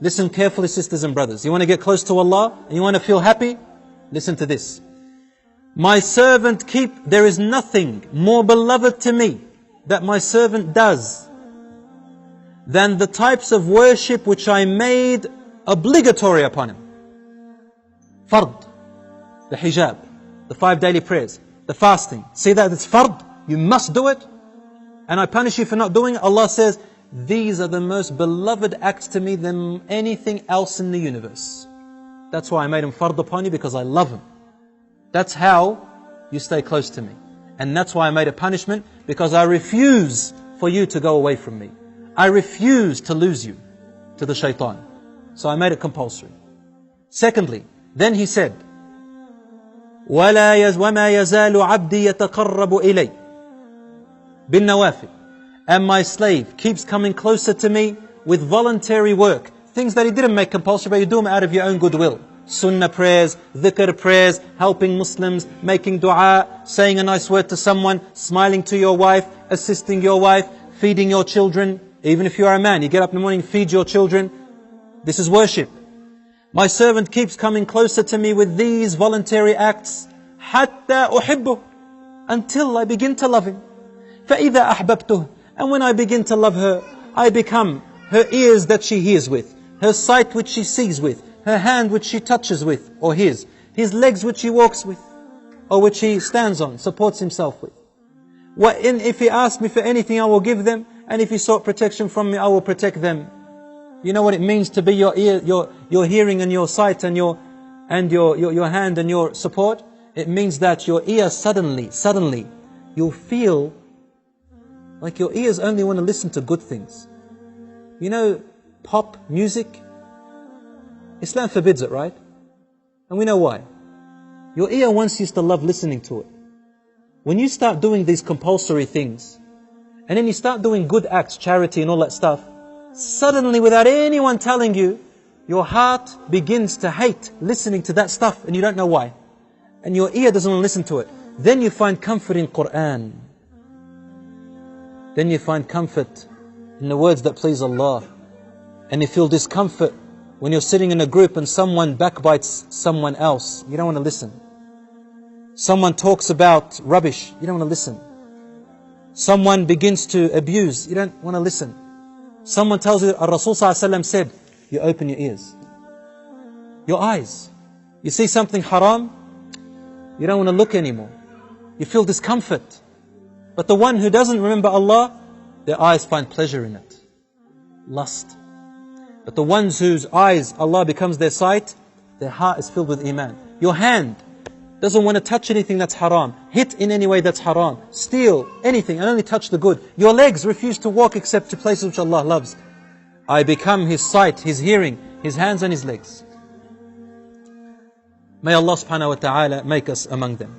Listen carefully, sisters and brothers. You want to get close to Allah and you want to feel happy? Listen to this. My servant there is nothing more beloved to me that my servant does than the types of worship which I made obligatory upon him. Fard, the hijab, the 5 daily prayers, the fasting. See that it's fard, you must do it. And I punish you for not doing it. Allah says, these are the most beloved acts to me than anything else in the universe. That's why I made them fard upon you, because I love them. That's how you stay close to me. And that's why I made a punishment, because I refuse for you to go away from me. I refuse to lose you to the shaitan. So I made it compulsory. Secondly, then he said, وَمَا يَزَالُ عَبْدِي يَتَقَرَّبُ إِلَيْ بِالنَّوَافِلِ. And my slave keeps coming closer to me with voluntary work. Things that he didn't make compulsory, but you do them out of your own goodwill. Sunnah prayers, dhikr prayers, helping Muslims, making dua, saying a nice word to someone, smiling to your wife, assisting your wife, feeding your children. Even if you are a man, you get up in the morning, feed your children. This is worship. My servant keeps coming closer to me with these voluntary acts, حَتَّى أُحِبُّهُ, until I begin to love him. فَإِذَا أَحْبَبْتُهُ, and when I begin to love her, I become her ears that she hears with, her sight which she sees with, her hand which she touches with, or his legs which he walks with, or which he stands on, supports himself with. If he asks me for anything, I will give them, and if he sought protection from me, I will protect them. You know what it means to be your ear, your hearing and your sight and your hand and your support? It means that your ear suddenly, you'll feel like your ears only want to listen to good things. You know, pop music? Islam forbids it, right? And we know why. Your ear once used to love listening to it. When you start doing these compulsory things, and then you start doing good acts, charity and all that stuff, suddenly without anyone telling you, your heart begins to hate listening to that stuff and you don't know why. And your ear doesn't want to listen to it. Then you find comfort in Qur'an. Then you find comfort in the words that please Allah. And you feel discomfort when you're sitting in a group and someone backbites someone else. You don't want to listen. Someone talks about rubbish. You don't want to listen. Someone begins to abuse. You don't want to listen. Someone tells you, Rasul ﷺ said, you open your ears. Your eyes. You see something haram, you don't want to look anymore. You feel discomfort. But the one who doesn't remember Allah, their eyes find pleasure in it. Lust. But the ones whose eyes, Allah becomes their sight, their heart is filled with iman. Your hand doesn't want to touch anything that's haram, hit in any way that's haram, steal anything and only touch the good. Your legs refuse to walk except to places which Allah loves. I become his sight, his hearing, his hands and his legs. May Allah subhanahu wa ta'ala make us among them.